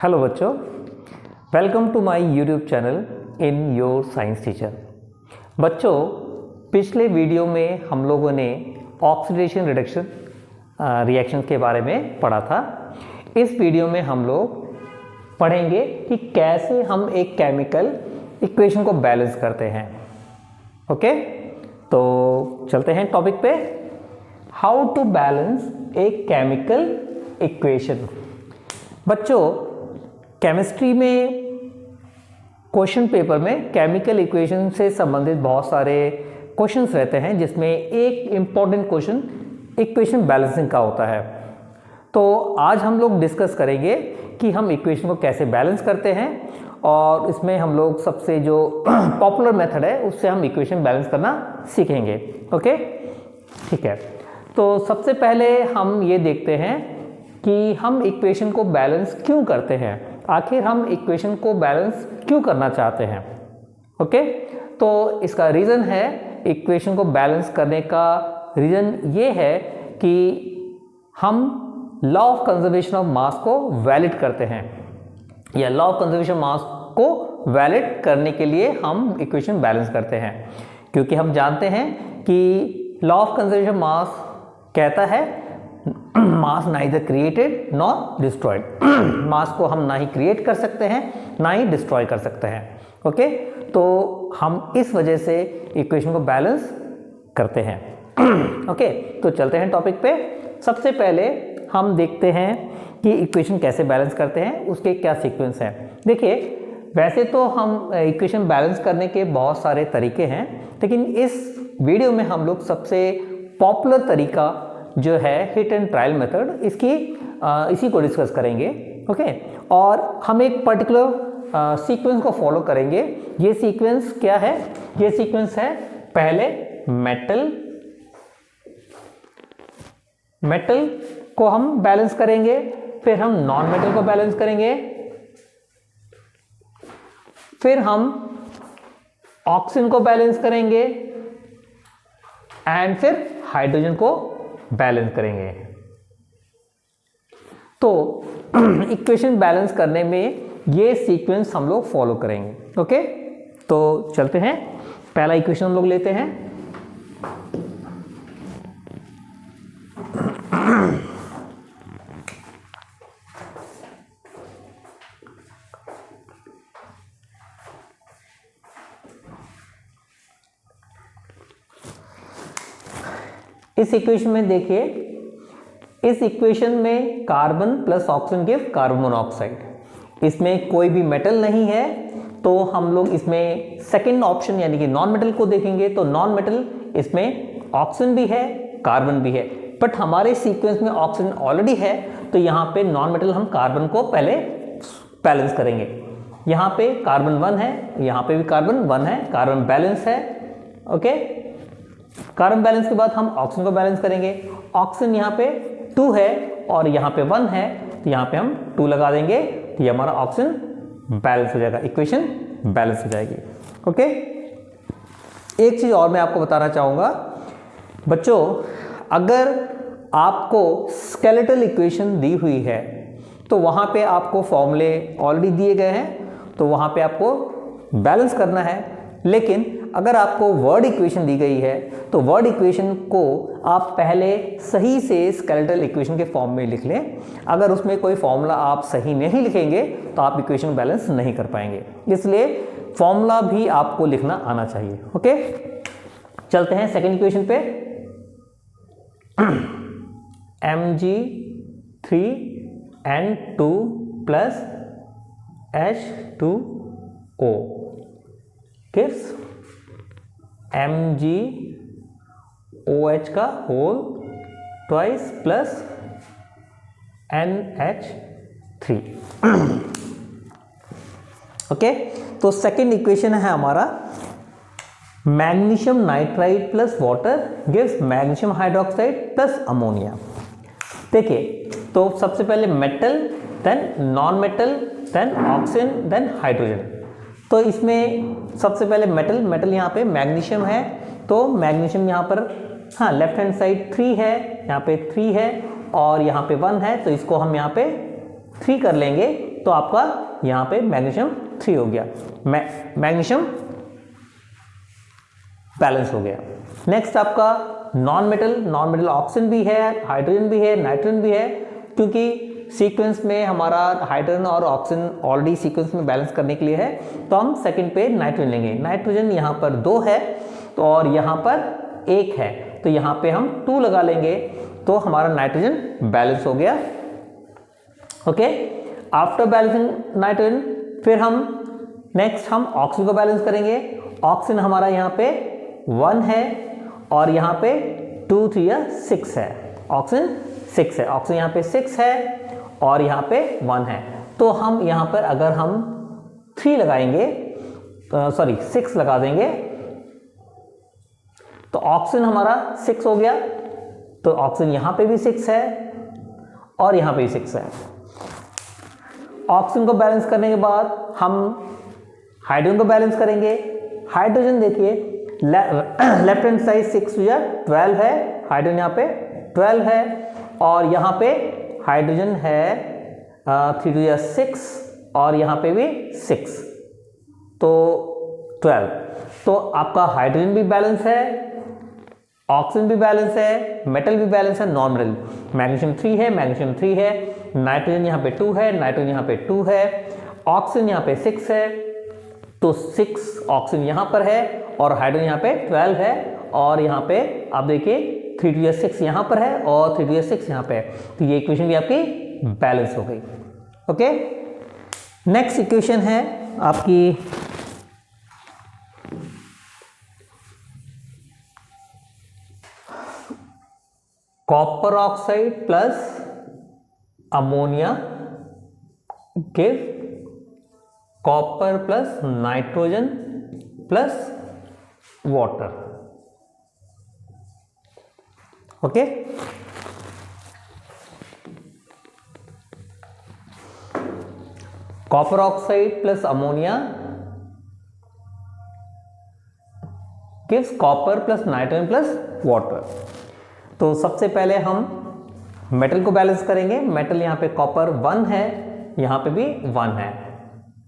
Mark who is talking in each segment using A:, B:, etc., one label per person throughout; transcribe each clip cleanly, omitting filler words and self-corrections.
A: Hello बच्चों, welcome to my YouTube channel in your science teacher. बच्चों, पिछले video में हम लोगों ने ऑक्सीडेशन रिडक्शन रिएक्शन के बारे में पढ़ा था। इस वीडियो में हम लोग पढ़ेंगे कि कैसे हम एक केमिकल इक्वेशन को बैलेंस करते हैं। ओके, तो चलते हैं टॉपिक पे। How to balance a chemical equation. बच्चों, केमिस्ट्री में क्वेश्चन पेपर में केमिकल इक्वेशन से संबंधित बहुत सारे क्वेश्चंस रहते हैं, जिसमें एक इम्पॉर्टेंट क्वेश्चन इक्वेशन बैलेंसिंग का होता है। तो आज हम लोग डिस्कस करेंगे कि हम इक्वेशन को कैसे बैलेंस करते हैं, और इसमें हम लोग सबसे जो पॉपुलर मेथड है उससे हम इक्वेशन बैलेंस करना सीखेंगे। ओके, ठीक है। तो सबसे पहले हम ये देखते हैं कि हम इक्वेशन को बैलेंस क्यों करते हैं, आखिर हम इक्वेशन को बैलेंस क्यों करना चाहते हैं। ओके, तो इसका रीज़न है, इक्वेशन को बैलेंस करने का रीज़न ये है कि हम law of conservation of mass को वैलिड करते हैं, या लॉ ऑफ कंजर्वेशन मास को वैलिड करने के लिए हम इक्वेशन बैलेंस करते हैं। क्योंकि हम जानते हैं कि लॉ ऑफ कंजर्वेशन मास कहता है mass neither created nor destroyed. Mass को हम ना ही क्रिएट कर सकते हैं ना ही डिस्ट्रॉय कर सकते हैं। ओके, तो हम इस वजह से इक्वेशन को बैलेंस करते हैं। ओके, तो चलते हैं टॉपिक पे। सबसे पहले हम देखते हैं कि इक्वेशन कैसे बैलेंस करते हैं, उसके क्या सीक्वेंस हैं। देखिए, वैसे तो हम इक्वेशन बैलेंस करने के बहुत सारे तरीके हैं, लेकिन इस वीडियो में हम लोग सबसे पॉपुलर तरीका जो है हिट एंड ट्रायल मेथड, इसी को डिस्कस करेंगे। ओके, और हम एक पर्टिकुलर सीक्वेंस को फॉलो करेंगे। ये सीक्वेंस क्या है? ये सीक्वेंस है, पहले मेटल को हम बैलेंस करेंगे, फिर हम नॉन मेटल को बैलेंस करेंगे, फिर हम ऑक्सीजन को बैलेंस करेंगे, एंड फिर हाइड्रोजन को बैलेंस करेंगे। तो इक्वेशन बैलेंस करने में ये सीक्वेंस हम लोग फॉलो करेंगे। ओके, तो चलते हैं। पहला इक्वेशन हम लोग लेते हैं। इस इक्वेशन में देखिए, इस इक्वेशन में carbon plus oxygen give carbon monoxide. इसमें कोई भी मेटल नहीं है, तो हम लोग इसमें सेकंड ऑप्शन यानी कि नॉन मेटल को देखेंगे। तो नॉन मेटल, इसमें ऑक्सीजन भी है, कार्बन भी है, बट हमारे सीक्वेंस में ऑक्सीजन ऑलरेडी है, तो यहाँ पे नॉन मेटल हम कार्बन को पहले बैलेंस करेंगे। यहाँ पे कार्बन 1 है, यहाँ पे भी कार्बन 1 है, कार्बन बैलेंस है। ओके, कार्बन बैलेंस के बाद हम ऑक्सीजन को बैलेंस करेंगे। ऑक्सीजन यहाँ पे 2 है और यहाँ पे 1 है, तो यहाँ पे हम 2 लगा देंगे, तो ये हमारा ऑक्सीजन बैलेंस हो जाएगा, इक्वेशन बैलेंस हो जाएगी। ओके, एक चीज और मैं आपको बताना चाहूंगा बच्चों, अगर आपको स्केलेटल इक्वेशन दी हुई है तो वहां पे आपको फॉर्मूले ऑलरेडी दिए गए हैं, तो वहां पे आपको बैलेंस करना है। लेकिन अगर आपको वर्ड इक्वेशन दी गई है तो वर्ड इक्वेशन को आप पहले सही से स्केलेटल इक्वेशन के फॉर्म में लिख लें। अगर उसमें कोई फॉर्मूला आप सही नहीं लिखेंगे तो आप इक्वेशन बैलेंस नहीं कर पाएंगे, इसलिए फॉर्मूला भी आपको लिखना आना चाहिए। ओके, चलते हैं सेकंड इक्वेशन पे। Mg3N2 plus H2O gives MgOH का whole twice plus NH3। Okay, तो सेकेंड इक्वेशन है हमारा magnesium nitride plus water gives magnesium hydroxide plus ammonia. देखिए, तो सबसे पहले metal, then non metal, then oxygen, then hydrogen. तो इसमें सबसे पहले मेटल यहाँ पे मैग्नीशियम है, तो मैग्नीशियम यहाँ पर, हाँ, लेफ्ट हैंड साइड 3 है, यहाँ पे 3 है और यहाँ पे 1 है, तो इसको हम यहाँ पे 3 कर लेंगे, तो आपका यहाँ पे मैग्नीशियम 3 हो गया, मैग्नीशियम बैलेंस हो गया। नेक्स्ट आपका नॉन मेटल ऑक्सीजन भी है, हाइड्रोजन भी है, नाइट्रोजन भी है, क्योंकि सीक्वेंस में हमारा हाइड्रोजन और ऑक्सीजन ऑलरेडी सीक्वेंस में बैलेंस करने के लिए है, तो हम सेकंड पे नाइट्रोजन लेंगे। नाइट्रोजन यहाँ पर 2 है तो और यहाँ पर 1 है, तो यहाँ पे हम 2 लगा लेंगे, तो हमारा नाइट्रोजन बैलेंस हो गया। ओके, आफ्टर बैलेंसिंग नाइट्रोजन फिर हम नेक्स्ट हम ऑक्सीजन को बैलेंस करेंगे। ऑक्सीजन हमारा यहाँ पे 1 है और यहाँ पे 2 3 या 6 है, ऑक्सीजन 6 है, ऑक्सीजन यहाँ पे 6 है और यहाँ पे 1 है, तो हम यहाँ पर अगर हम 3 लगाएंगे, सॉरी 6 लगा देंगे, तो ऑक्सीजन हमारा 6 हो गया, तो ऑक्सीजन यहाँ पे भी 6 है और यहाँ पे भी 6 है। ऑक्सीजन को बैलेंस करने के बाद हम हाइड्रोजन को बैलेंस करेंगे। हाइड्रोजन देखिए लेफ्ट हैंड साइड 6 या 12 है, हाइड्रोजन यहाँ पे 12 है और यहाँ पे हाइड्रोजन है 3 2 या 6 और यहाँ पे भी 6, तो 12। तो आपका हाइड्रोजन भी बैलेंस है, ऑक्सीजन भी बैलेंस है, मेटल भी बैलेंस है, नॉन मेटल मैग्नीशियम 3 है, मैग्नीशियम 3 है, नाइट्रोजन यहाँ पे 2 है, नाइट्रोजन यहाँ पे 2 है, ऑक्सीजन यहाँ पे 6 है, तो 6 ऑक्सीजन यहाँ पर है और हाइड्रोजन यहाँ पे 12 है और यहाँ पे आप देखिए 3 2 या 6 यहाँ पर है और 3 2 या 6 यहाँ पे है, तो ये इक्वेशन भी आपकी बैलेंस हो गई। ओके, नेक्स्ट इक्वेशन है आपकी copper oxide plus ammonia give copper plus nitrogen plus water. Okay, copper oxide plus ammonia gives copper plus nitrogen plus water. तो सबसे पहले हम मेटल को बैलेंस करेंगे। मेटल यहाँ पे कॉपर 1 है, यहाँ पे भी 1 है।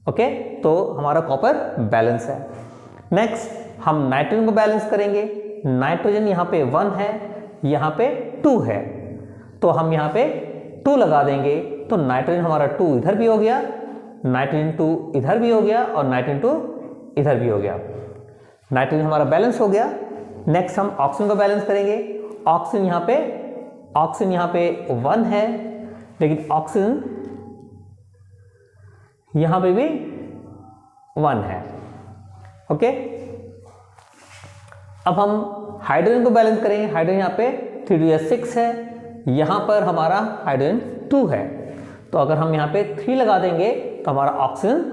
A: ओके, तो हमारा कॉपर बैलेंस है। नेक्स्ट हम नाइट्रोजन को बैलेंस करेंगे। नाइट्रोजन यहाँ पे 1 है, यहाँ पे 2 है, तो हम यहाँ पे 2 लगा देंगे, तो नाइट्रोजन हमारा 2 इधर भी हो गया, नाइट्रोजन 2 इधर भी हो गया और नाइट्रोजन 2 इधर भी हो गया। नाइट्रोजन हमारा बैलेंस हो गया। नेक्स्ट हम ऑक्सीजन को बैलेंस करेंगे। ऑक्सीजन यहाँ पे 1 है, लेकिन ऑक्सीजन यहाँ पे भी 1 है। ओके, अब हम हाइड्रोजन को बैलेंस करेंगे। हाइड्रोजन यहाँ पे 3 2 या 6 है, यहाँ पर हमारा हाइड्रोजन 2 है, तो अगर हम यहाँ पे 3 लगा देंगे तो हमारा ऑक्सीजन,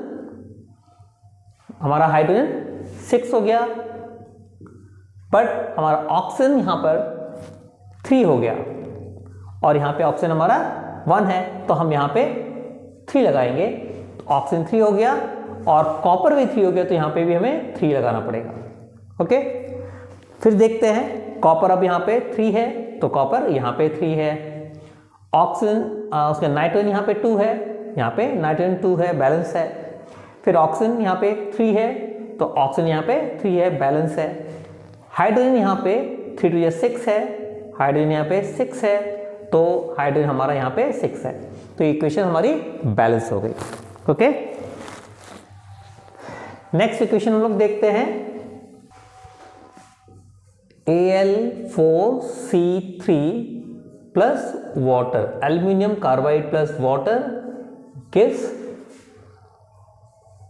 A: हमारा हाइड्रोजन 6 हो गया, बट हमारा ऑक्सीजन यहाँ पर 3 हो गया और यहाँ पे ऑक्सीजन हमारा 1 है, तो हम यहाँ पे 3 लगाएंगे, तो ऑक्सीजन 3 हो गया और कॉपर भी 3 हो गया, तो यहाँ पे भी हमें 3 लगाना पड़ेगा। ओके, फिर देखते हैं, कॉपर अब यहाँ पे 3 है, तो कॉपर यहाँ पे 3 है। ऑक्सीजन उसका नाइट्रोजन यहाँ पे 2 है, यहाँ पे नाइट्रोजन 2 है, बैलेंस है। फिर ऑक्सीजन यहाँ पे 3 है, तो ऑक्सीजन यहाँ पे 3 है, बैलेंस है। हाइड्रोजन यहाँ पे 3 2 या 6 है, हाइड्रोजन यहाँ पे 6 है, तो हाइड्रोजन हमारा यहाँ पे 6 है, तो इक्वेशन हमारी बैलेंस हो गई। ओके, नेक्स्ट इक्वेशन हम लोग देखते हैं। Al4C3 plus water, aluminium carbide plus water gives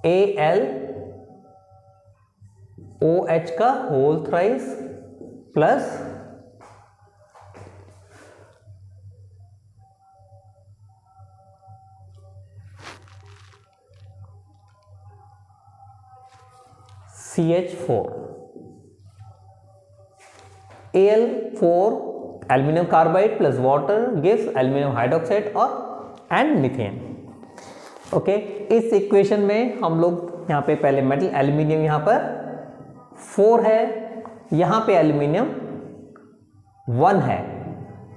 A: AlOH का whole thrice plus CH4। Al4 aluminium carbide plus water gives aluminium hydroxide और एंड मीथेन। ओके, इस इक्वेशन में हम लोग यहाँ पे पहले मेटल एल्यूमिनियम यहाँ पर 4 है, यहाँ पे एल्यूमिनियम 1 है,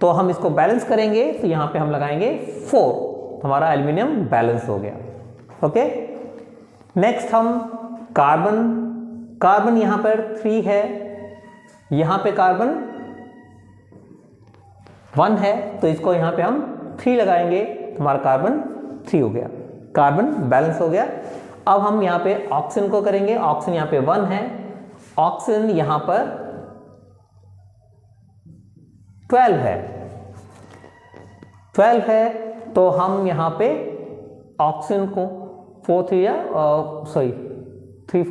A: तो हम इसको बैलेंस करेंगे, तो यहाँ पे हम लगाएंगे 4, तो हमारा एल्यूमिनियम बैलेंस हो गया। ओके, नेक्स्ट हम कार्बन यहां पर 3 है, यहां पे कार्बन 1 है, तो इसको यहां पे हम 3 लगाएंगे, हमारा कार्बन 3 हो गया, कार्बन बैलेंस हो गया। अब हम यहां पे ऑक्सीजन को करेंगे, ऑक्सीजन यहां पे 1 है, ऑक्सीजन यहां पर 12 है, 12 है, तो हम यहां पे ऑक्सीजन को 3 4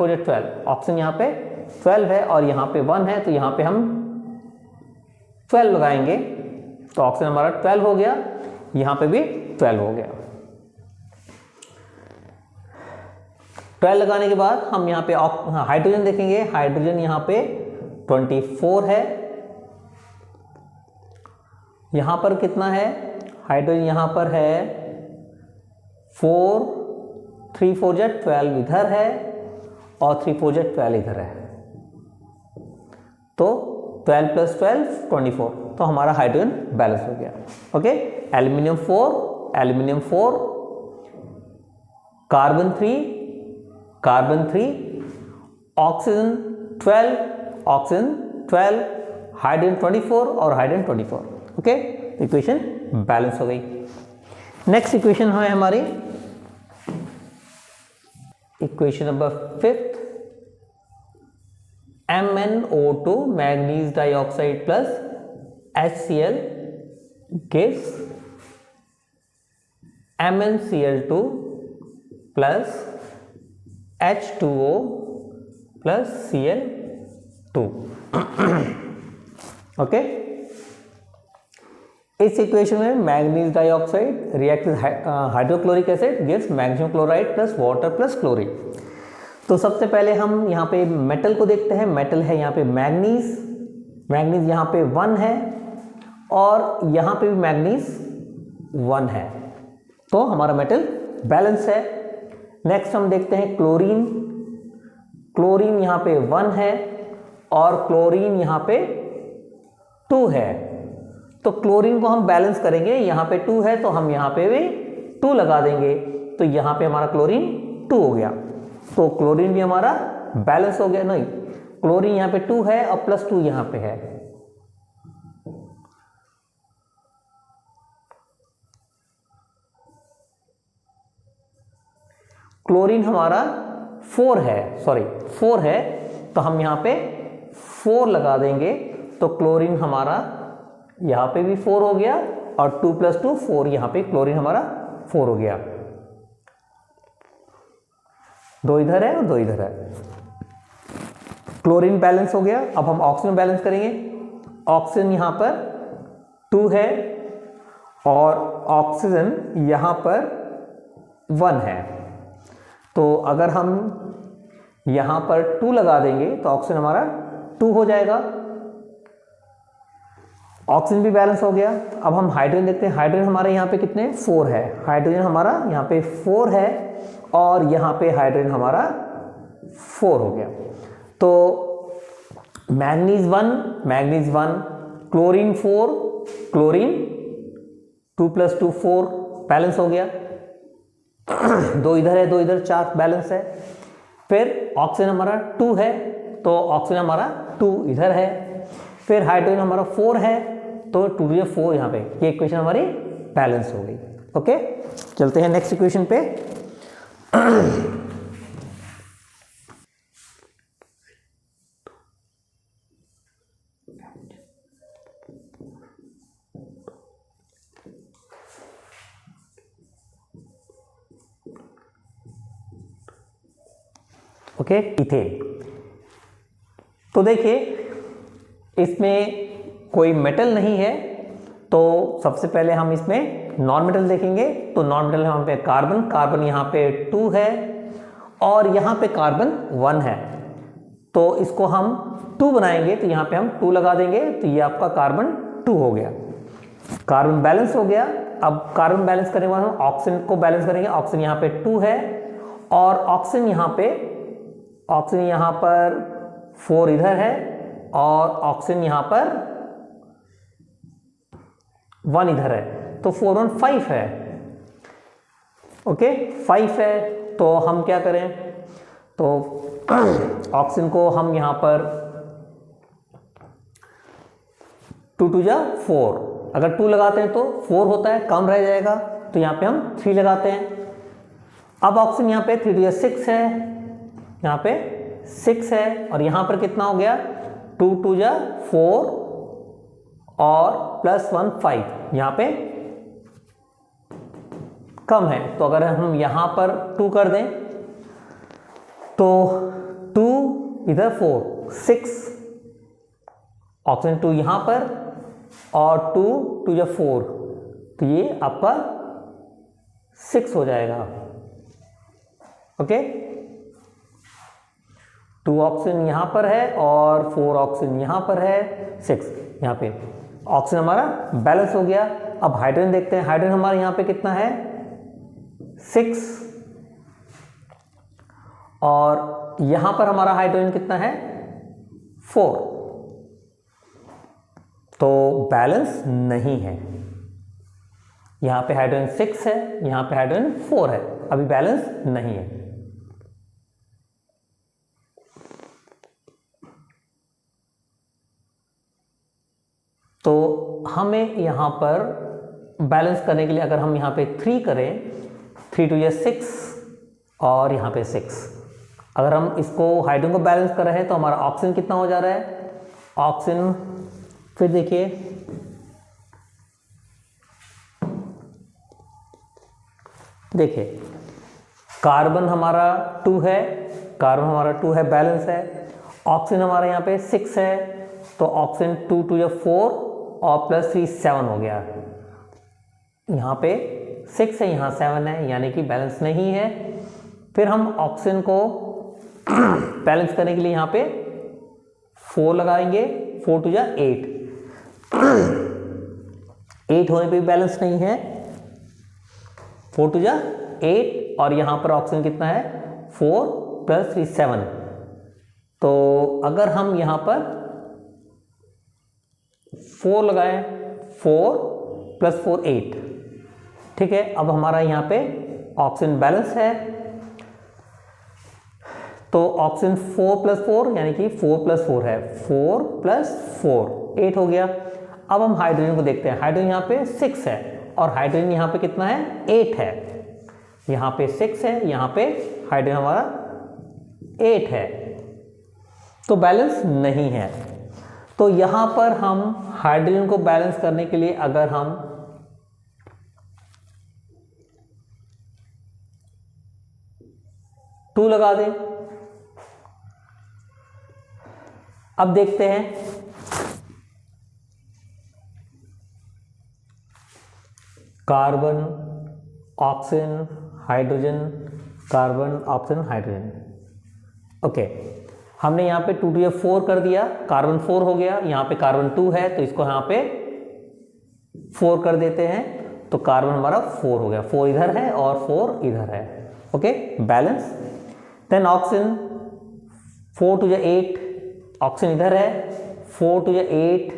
A: या 12, ऑक्सीजन यहां पे 12 है और यहां पे 1 है, तो यहां पे हम 12 लगाएंगे, तो ऑक्सीजन हमारा 12 हो गया, यहां पे भी 12 हो गया। 12 लगाने के बाद हम यहां पे हाइड्रोजन देखेंगे, हाइड्रोजन यहां पे 24 है, यहां पर कितना है, हाइड्रोजन यहां पर है 4, 3 4 या 12 इधर है और 3 4 या 12 इधर है, तो 12 + 12 24, तो हमारा हाइड्रोजन बैलेंस हो गया। Okay, aluminium 4, carbon 3, oxygen 12, hydrogen 24 और हाइड्रोजन 24। ओके, इक्वेशन बैलेंस हो गई। नेक्स्ट इक्वेशन है हमारी equation number 5, MnO2 manganese dioxide plus HCl gives MnCl2 plus H2O plus Cl2। Okay, इस इक्वेशन में manganese dioxide react with hydrochloric acid gives magnesium chloride plus water plus chlorine. तो सबसे पहले हम यहाँ पे मेटल को देखते हैं, मेटल है यहाँ पे मैग्नीज यहाँ पे 1 है और यहाँ पे भी मैग्नीज 1 है, तो हमारा मेटल बैलेंस है। नेक्स्ट हम देखते हैं क्लोरीन यहाँ पे 1 है और क्लोरीन यहाँ पे 2 है, तो क्लोरीन को हम बैलेंस करेंगे, यहाँ पे 2 है तो हम यहाँ पे भी 2 लगा देंगे, तो यहाँ पे हमारा क्लोरीन 2 हो गया, तो क्लोरीन भी हमारा बैलेंस हो गया। नहीं, क्लोरीन यहाँ पे 2 है और +2 यहाँ पे है, क्लोरीन हमारा 4 है, तो हम यहाँ पे 4 लगा देंगे, तो क्लोरीन हमारा यहाँ पे भी 4 हो गया और 2 + 2 4, यहाँ पे क्लोरीन हमारा 4 हो गया, 2 इधर है और 2 इधर है, क्लोरीन बैलेंस हो गया। अब हम ऑक्सीजन बैलेंस करेंगे, ऑक्सीजन यहाँ पर 2 है और ऑक्सीजन यहाँ पर 1 है, तो अगर हम यहाँ पर 2 लगा देंगे तो ऑक्सीजन हमारा 2 हो जाएगा, ऑक्सीजन भी बैलेंस हो गया। अब हम हाइड्रोजन देखते हैं, हाइड्रोजन हमारे यहाँ पे कितने 4 है, हाइड्रोजन हमारा यहाँ पे 4 है और यहाँ पे हाइड्रोजन हमारा 4 हो गया, तो मैग्नीज 1, क्लोरीन 4, क्लोरीन 2 + 2 4 बैलेंस हो गया, 2 इधर है 2 इधर, 4 बैलेंस है। फिर ऑक्सीजन हमारा 2 है, तो ऑक्सीजन हमारा 2 इधर है, फिर हाइड्रोजन हमारा 4 है, तो 2 या 4 यहाँ पे, ये इक्वेशन हमारी बैलेंस हो गई। ओके, चलते हैं नेक्स्ट इक्वेशन पे। Okay, ethane. तो देखिए इसमें कोई मेटल नहीं है, तो सबसे पहले हम इसमें नॉन मेटल देखेंगे, तो नॉन मेटल यहाँ पे कार्बन यहाँ पे 2 है और यहाँ पे कार्बन 1 है, तो इसको हम 2 बनाएंगे, तो यहाँ पे हम 2 लगा देंगे, तो ये आपका कार्बन 2 हो गया, कार्बन बैलेंस हो गया। अब कार्बन बैलेंस करने के बाद हम ऑक्सीजन को बैलेंस करेंगे, ऑक्सीजन यहाँ पे 2 है और ऑक्सीजन यहाँ पर 4 इधर है और ऑक्सीजन यहाँ पर 1 इधर है, तो 4 और 5 है, ओके 5 है, तो हम क्या करें, तो ऑक्सीजन को हम यहाँ पर 2 2 जा 4, अगर 2 लगाते हैं तो 4 होता है, कम रह जाएगा, तो यहाँ पे हम 3 लगाते हैं। अब ऑक्सीजन यहाँ पे 3 2 जा 6 है, यहाँ पे 6 है, और यहाँ पर कितना हो गया 2 2 जा 4 और +1 5, यहाँ पे कम है, तो अगर हम यहाँ पर 2 कर दें तो 2 इधर 4 6, ऑप्शन 2 यहाँ पर और 2 2 जा 4, तो ये आपका 6 हो जाएगा। ओके 2 ऑक्सीजन यहाँ पर है और 4 ऑक्सीजन यहाँ पर है, 6 यहाँ पे, ऑक्सीजन हमारा बैलेंस हो गया। अब हाइड्रोजन देखते हैं, हाइड्रोजन हमारा यहाँ पे कितना है 6, और यहाँ पर हमारा हाइड्रोजन कितना है 4, तो बैलेंस नहीं है। यहाँ पे हाइड्रोजन 6 है, यहाँ पे हाइड्रोजन 4 है, अभी बैलेंस नहीं है। तो हमें यहाँ पर बैलेंस करने के लिए अगर हम यहाँ पे 3 करें, 3 2 जा 6 और यहाँ पे 6, अगर हम इसको हाइड्रोजन को बैलेंस कर रहे हैं तो हमारा ऑक्सीजन कितना हो जा रहा है, ऑक्सीजन फिर देखिए कार्बन हमारा 2 है, कार्बन हमारा 2 है, बैलेंस है। ऑक्सीजन हमारा यहाँ पे 6 है, तो ऑक्सीजन 2 2 जा 4 और +3 7 हो गया, यहाँ पे 6 है, यहाँ 7 है, यानी कि बैलेंस नहीं है। फिर हम ऑक्सीजन को बैलेंस करने के लिए यहाँ पे 4 लगाएंगे, 4 2 जा 8, 8 होने पे भी बैलेंस नहीं है, 4 2 जा 8, और यहाँ पर ऑक्सीजन कितना है 4 +3 7, तो अगर हम यहाँ पर 4 लगाएं, 4 + 4 8, ठीक है। अब हमारा यहाँ पे ऑक्सीजन बैलेंस है, तो ऑक्सीजन 4 + 4 यानी कि 4 + 4 है, 4 + 4 8 हो गया। अब हम हाइड्रोजन को देखते हैं, हाइड्रोजन यहाँ पे 6 है और हाइड्रोजन यहाँ पे कितना है 8 है, यहाँ पे 6 है, यहाँ पे हाइड्रोजन हमारा 8 है, तो बैलेंस नहीं है। तो यहाँ पर हम हाइड्रोजन को बैलेंस करने के लिए अगर हम टू लगा दें, अब देखते हैं carbon oxygen hydrogen, carbon oxygen hydrogen. Okay, हमने यहाँ पे 2 2 जा 4 कर दिया, कार्बन 4 हो गया, यहाँ पे कार्बन 2 है तो इसको यहाँ पे 4 कर देते हैं, तो कार्बन हमारा 4 हो गया, 4 इधर है और 4 इधर है। Okay, balance. देन ऑक्सीजन 4 2 जा 8, ऑक्सीजन इधर है, 4 2 जा 8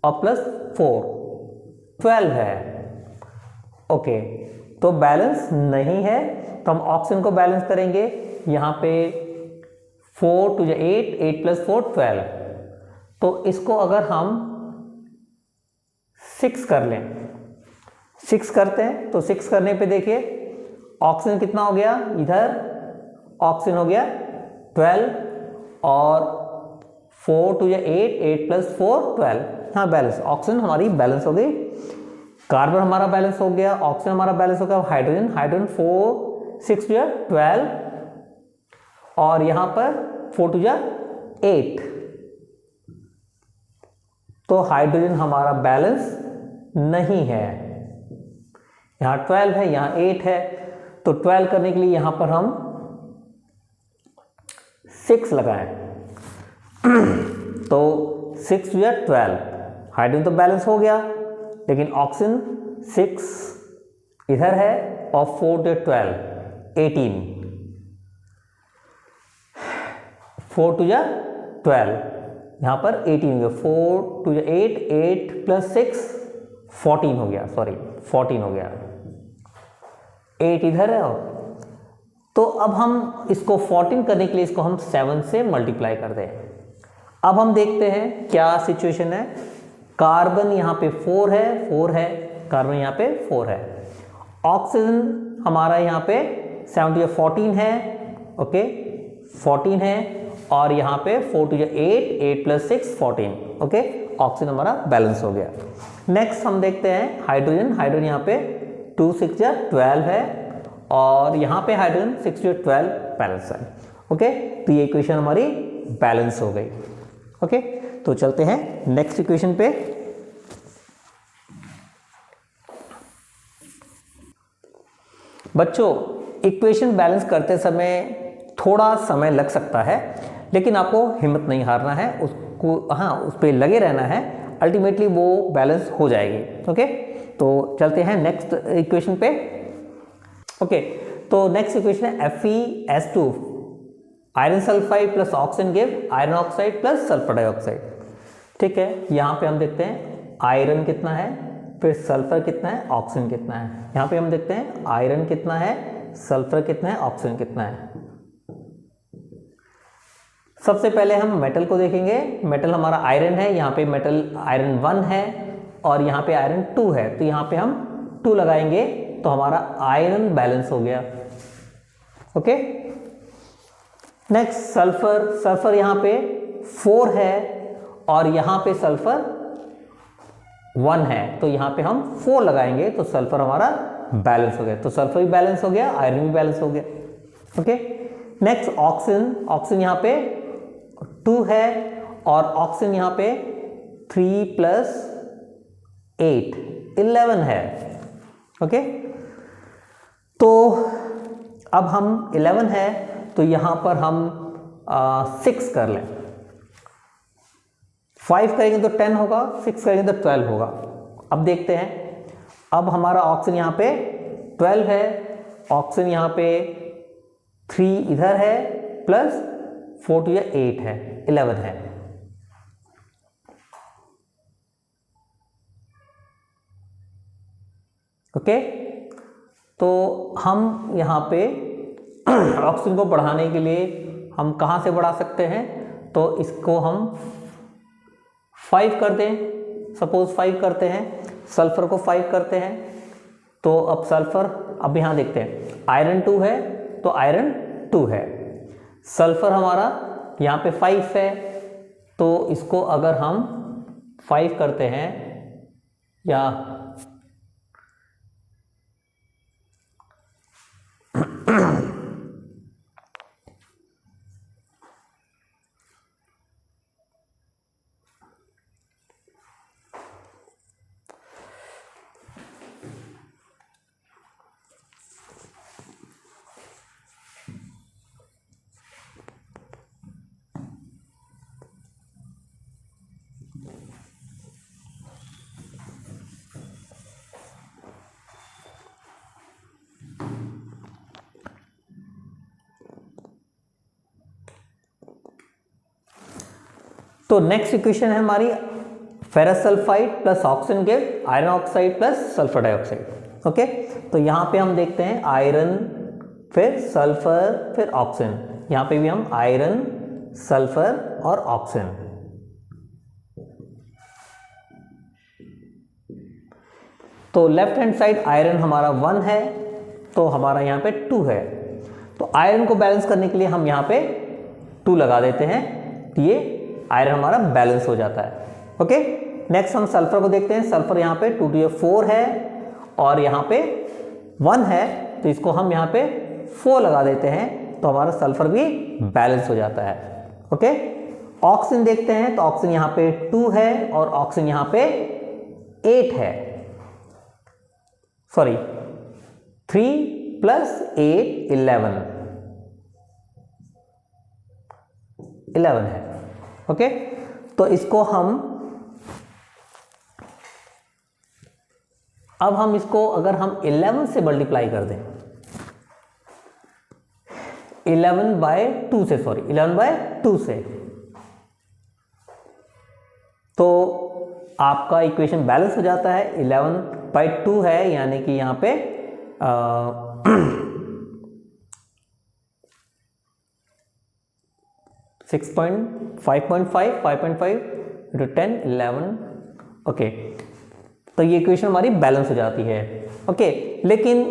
A: और +4 12 है। ओके, तो बैलेंस नहीं है, तो हम ऑक्सीजन को बैलेंस करेंगे, यहाँ पे 4 2 जा 8, 8 + 4 12, तो इसको अगर हम 6 कर लें, 6 करते हैं तो 6 करने पे देखिए ऑक्सीजन कितना हो गया, इधर ऑक्सीजन हो गया 12 और 4 2 जा 8, 8 + 4 12, हाँ बैलेंस, ऑक्सीजन हमारी बैलेंस हो गई, कार्बन हमारा बैलेंस हो गया, ऑक्सीजन हमारा बैलेंस हो गया, हाइड्रोजन 4 6 2 जा 12 और यहाँ पर 4 2 जा 8, तो हाइड्रोजन हमारा बैलेंस नहीं है, यहाँ 12 है, यहाँ 8 है, तो 12 करने के लिए यहाँ पर हम 6 लगाएं, तो 6 2 जा 12, हाइड्रोजन तो बैलेंस हो गया, लेकिन ऑक्सीजन 6 इधर है और 4 2 जा 12 18, 4 2 जा 12, यहाँ पर 18 हो गया, 4 2 जा 8, 8 + 6 14 हो गया, सॉरी 14 हो गया। 8 इधर है और तो अब हम इसको 14 करने के लिए इसको हम 7 से मल्टीप्लाई कर दें। अब हम देखते हैं क्या सिचुएशन है। कार्बन यहाँ पे 4 है, कार्बन यहाँ पे 4 है। ऑक्सीजन हमारा यहाँ पे 14 है, ओके 14 है, और यहाँ पे 4 to 8 + 6 14, ओके ऑक्सीजन हमारा बैलेंस हो गया। नेक्स्ट हम देखते हैं हाइड्रोजन यहाँ पे 2 6 12 है, और यहाँ पे हाइड्रोजन 6 to 12 बैलेंस है, ओके तो ये इक्वेशन हमारी बैलेंस हो गई, ओके तो चलते हैं नेक्स्ट इक्वेशन पे। बच्चों इक्वेशन बैलेंस करते समय थोड़ा समय लग सकता है, लेकिन आपको हिम्मत नहीं हारना है, उसको उस पर लगे रहना है, अल्टीमेटली वो बैलेंस हो जाएगी, ओके तो चलते हैं नेक्स्ट इक्वेशन पे। ओके तो नेक्स्ट इक्वेशन है FeS2 iron sulphide plus oxygen give iron oxide plus sulphur dioxide. ठीक है, यहाँ पे हम देखते हैं आयरन कितना है, फिर सल्फर कितना है, ऑक्सीजन कितना है। यहाँ पे हम देखते हैं आयरन कितना है, सल्फर कितना है, ऑक्सीजन कितना है। सबसे पहले हम मेटल को देखेंगे। मेटल हमारा आयरन है, यहाँ पे मेटल आयरन 1 है और यहाँ पे आयरन 2 है, तो यहाँ पे हम 2 लगाएंगे तो हमारा आयरन बैलेंस हो गया, ओके। नेक्स्ट सल्फर, सल्फर यहाँ पे 4 है और यहाँ पे सल्फर 1 है, तो यहाँ पे हम 4 लगाएंगे तो सल्फर हमारा बैलेंस हो गया, तो सल्फर भी बैलेंस हो गया, आयरन भी बैलेंस हो गया, ओके। नेक्स्ट ऑक्सीजन, ऑक्सीजन यहाँ पे 2 है और ऑक्सीजन यहाँ पे 3 + 8 11 है, ओके। तो अब हम 11 है तो यहाँ पर हम 6 कर लें, 5 करेंगे तो 10 होगा, 6 करेंगे तो 12 होगा। अब देखते हैं, अब हमारा ऑक्सीजन यहाँ पे 12 है, ऑक्सीजन यहाँ पे 3 इधर है प्लस 4 to 8 है, 11 है। ओके, तो हम यहाँ पे ऑक्सीजन को बढ़ाने के लिए हम कहाँ से बढ़ा सकते हैं, तो इसको हम 5 कर दें, सपोज 5 करते हैं, सल्फर को 5 करते हैं, तो अब सल्फर, अब यहाँ देखते हैं आयरन 2 है तो आयरन 2 है, सल्फर हमारा यहाँ पे 5 है, तो इसको अगर हम 5 करते हैं या तो नेक्स्ट इक्वेशन है हमारी ferrous sulphide plus oxygen give iron oxide plus sulphur dioxide, okay. तो यहाँ पे हम देखते हैं आयरन फिर सल्फर फिर ऑक्सीजन, यहाँ पे भी हम आयरन सल्फर और ऑक्सीजन। तो लेफ्ट हैंड साइड आयरन हमारा 1 है तो हमारा यहाँ पे 2 है, तो आयरन को बैलेंस करने के लिए हम यहाँ पे 2 लगा देते हैं, तो ये आयरन हमारा बैलेंस हो जाता है, ओके। नेक्स्ट हम सल्फर को देखते हैं। सल्फर यहाँ पे 2 to 4 है और यहाँ पे 1 है, तो इसको हम यहाँ पे 4 लगा देते हैं तो हमारा सल्फर भी बैलेंस हो जाता है, ओके। ऑक्सीजन देखते हैं, तो ऑक्सीजन यहाँ पे 2 है और ऑक्सीजन यहाँ पे 8 है, सॉरी 3 + 8 11 है, ओके। तो इसको अब हम इसको अगर हम 11 से मल्टीप्लाई कर दें, 11/2 से, सॉरी 11/2 से, तो आपका इक्वेशन बैलेंस हो जाता है। 11/2 है, यानी कि यहाँ पे 5.5 into 10 11 ओके। तो ये इक्वेशन हमारी बैलेंस हो जाती है। ओके, लेकिन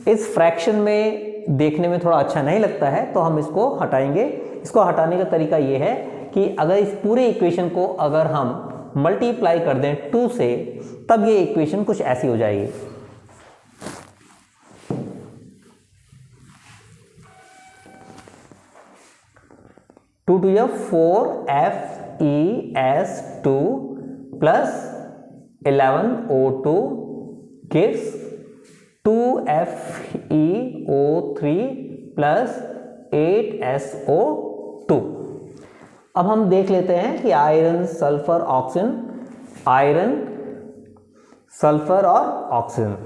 A: इस फ्रैक्शन में देखने में थोड़ा अच्छा नहीं लगता है, तो हम इसको हटाएंगे। इसको हटाने का तरीका ये है कि अगर इस पूरे इक्वेशन को अगर हम मल्टीप्लाई कर दें 2 से, तब ये इक्वेशन कुछ ऐसी हो जाएगी। टू टू या 4FES2 plus 11O2 gives 2FeO3 plus 8SO2। अब हम देख लेते हैं कि iron, sulphur, oxygen, iron, sulphur और ऑक्सीजन।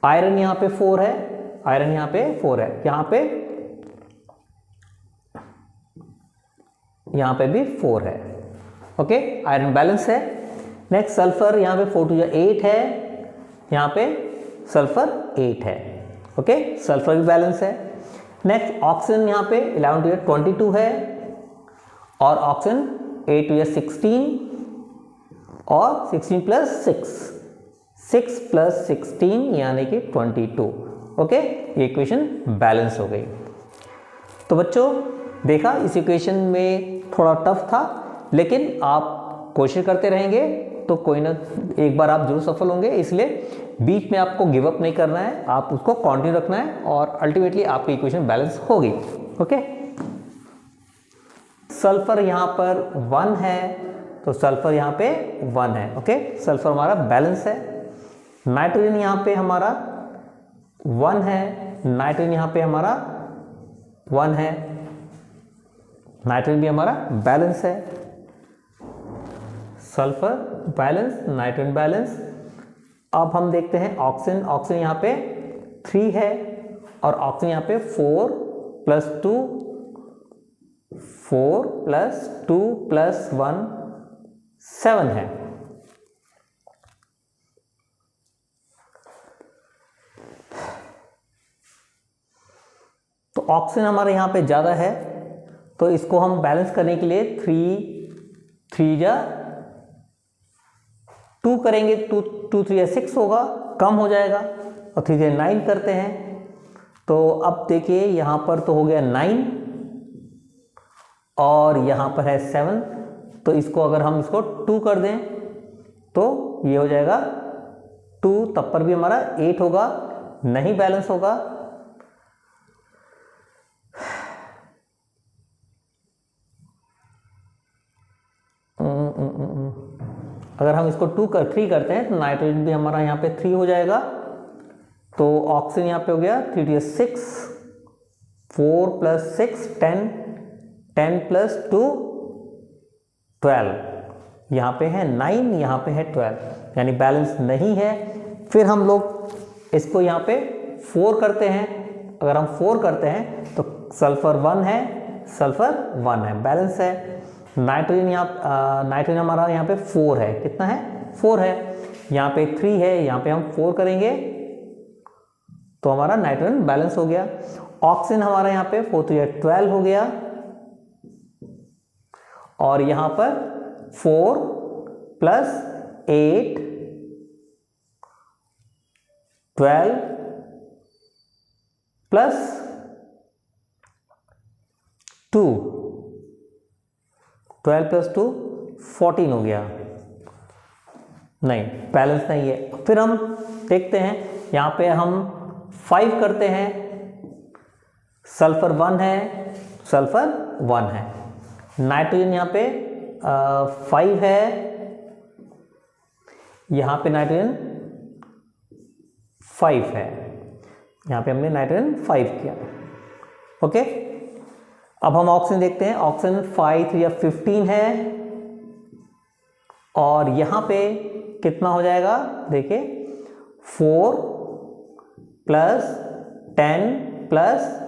A: आयरन यहां पे 4 है, आयरन यहां पे 4 है, यहां पे भी 4 है। ओके, आयरन बैलेंस है। नेक्स्ट सल्फर, यहां पे 4 टू 8 है, यहां पे सल्फर 8 है। ओके, सल्फर भी बैलेंस है। नेक्स्ट ऑक्सीजन, यहां पे 11 टू 22 है, और ऑक्सीजन 8 टू 16 और 16 प्लस 6 प्लस 16 यानी कि 22। ओके, ये इक्वेशन बैलेंस हो गई। तो बच्चों देखा, इस इक्वेशन में थोड़ा टफ था, लेकिन आप कोशिश करते रहेंगे तो कोई ना एक बार आप जरूर सफल होंगे। इसलिए बीच में आपको गिव अप नहीं करना है, आप उसको कंटिन्यू रखना है और अल्टीमेटली आपकी इक्वेशन बैलेंस होगी। ओके, सल्फर यहां पर 1 है, तो सल्फर यहां पे 1 है। ओके, सल्फर हमारा बैलेंस है। नाइट्रोजन यहां पे हमारा 1 है, नाइट्रोजन यहां पे हमारा 1 है, नाइट्रोजन भी हमारा बैलेंस है। Sulphur balance, nitrogen balance. अब हम देखते हैं ऑक्सीजन। ऑक्सीजन यहाँ पे 3 है और ऑक्सीजन यहाँ पे 4 प्लस 2 प्लस 1 7 है। तो ऑक्सीजन हमारे यहाँ पे ज़्यादा है, तो इसको हम बैलेंस करने के लिए 3 जा 2 करेंगे, 2 3 6 होगा, कम हो जाएगा, और 3 से 9 करते हैं। तो अब देखिए यहाँ पर तो हो गया 9 और यहाँ पर है 7, तो इसको अगर हम इसको 2 कर दें तो ये हो जाएगा 2, तब पर भी हमारा 8 होगा, नहीं बैलेंस होगा। अगर हम इसको 3 करते हैं तो नाइट्रोजन भी हमारा यहाँ पे 3 हो जाएगा। तो ऑक्सीजन यहाँ पे हो गया 3 to 6, 4 प्लस 6 10, 10 प्लस 2 12, यहाँ पे है 9, यहाँ पे है 12, यानी बैलेंस नहीं है। फिर हम लोग इसको यहाँ पे 4 करते हैं। अगर हम 4 करते हैं तो सल्फर 1 है, सल्फर 1 है, बैलेंस है। नाइट्रोजन हमारा यहाँ पे 4 है, कितना है 4 है, यहाँ पे 3 है, यहाँ पे हम 4 करेंगे तो हमारा नाइट्रोजन बैलेंस हो गया। ऑक्सीजन हमारा यहाँ पे 4 to 12 हो गया, और यहाँ पर 4 प्लस 8 12 प्लस 2 12 प्लस 2 14 हो गया, नहीं बैलेंस नहीं है। फिर हम देखते हैं यहाँ पे हम 5 करते हैं, सल्फर 1 है, सल्फर 1 है। नाइट्रोजन यहाँ पे 5 है, यहाँ पे नाइट्रोजन 5 है, यहाँ पे हमने नाइट्रोजन 5 किया। ओके, अब हम ऑक्सीजन देखते हैं। ऑक्सीजन 5 3 या 15 है, और यहाँ पे कितना हो जाएगा देखिए 4 प्लस 10 प्लस 10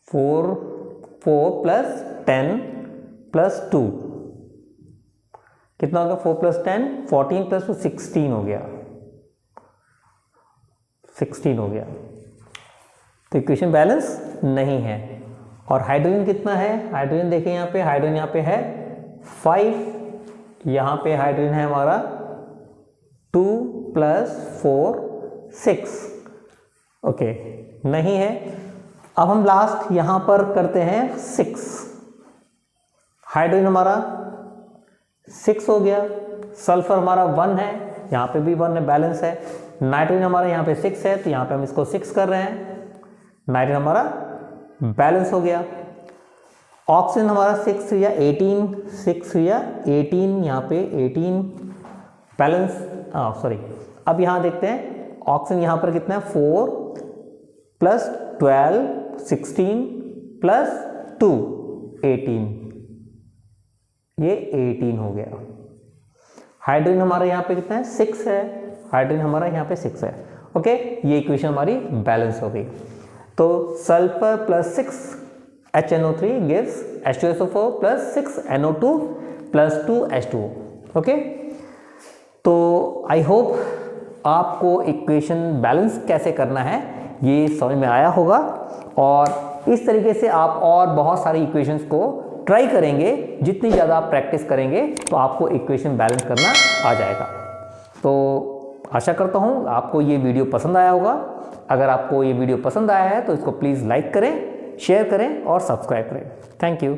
A: 4 प्लस 10 प्लस 2 कितना हो गया? 4 प्लस 10 14 प्लस 2 16 हो गया, 16 हो गया। तो इक्वेशन बैलेंस नहीं है। और हाइड्रोजन कितना है? हाइड्रोजन देखिए यहाँ पे, हाइड्रोजन यहाँ पे है 5, यहाँ पे हाइड्रोजन है हमारा 2 प्लस 4 6। ओके, नहीं है। अब हम लास्ट यहाँ पर करते हैं 6। हाइड्रोजन हमारा 6 हो गया, सल्फर हमारा 1 है, यहाँ पे भी 1 है, बैलेंस है। नाइट्रोजन हमारा यहाँ पे 6 है, तो यहाँ पे हम इसको 6 कर रहे हैं, नाइट्रोजन हमारा बैलेंस हो गया। ऑक्सीजन हमारा 6 या 18, 6 या 18, यहाँ पे 18 बैलेंस, सॉरी। अब यहाँ देखते हैं ऑक्सीजन यहाँ पर कितना है? 4 प्लस 12 16 प्लस 2 18, ये 18 हो गया। हाइड्रोजन हमारा यहाँ पे कितना है? 6 है, हाइड्रोजन हमारा यहाँ पे 6 है। ओके, ये इक्वेशन हमारी बैलेंस हो गई। तो sulphur plus 6 HNO3 gives H2SO4 plus 6 NO2 plus 2 H2O। Okay, तो आई होप आपको इक्वेशन बैलेंस कैसे करना है ये समझ में आया होगा, और इस तरीके से आप और बहुत सारी इक्वेशंस को ट्राई करेंगे। जितनी ज़्यादा आप प्रैक्टिस करेंगे तो आपको इक्वेशन बैलेंस करना आ जाएगा। तो आशा करता हूँ आपको ये वीडियो पसंद आया होगा। अगर आपको ये वीडियो पसंद आया है तो इसको प्लीज़ लाइक करें, शेयर करें और सब्सक्राइब करें। Thank you.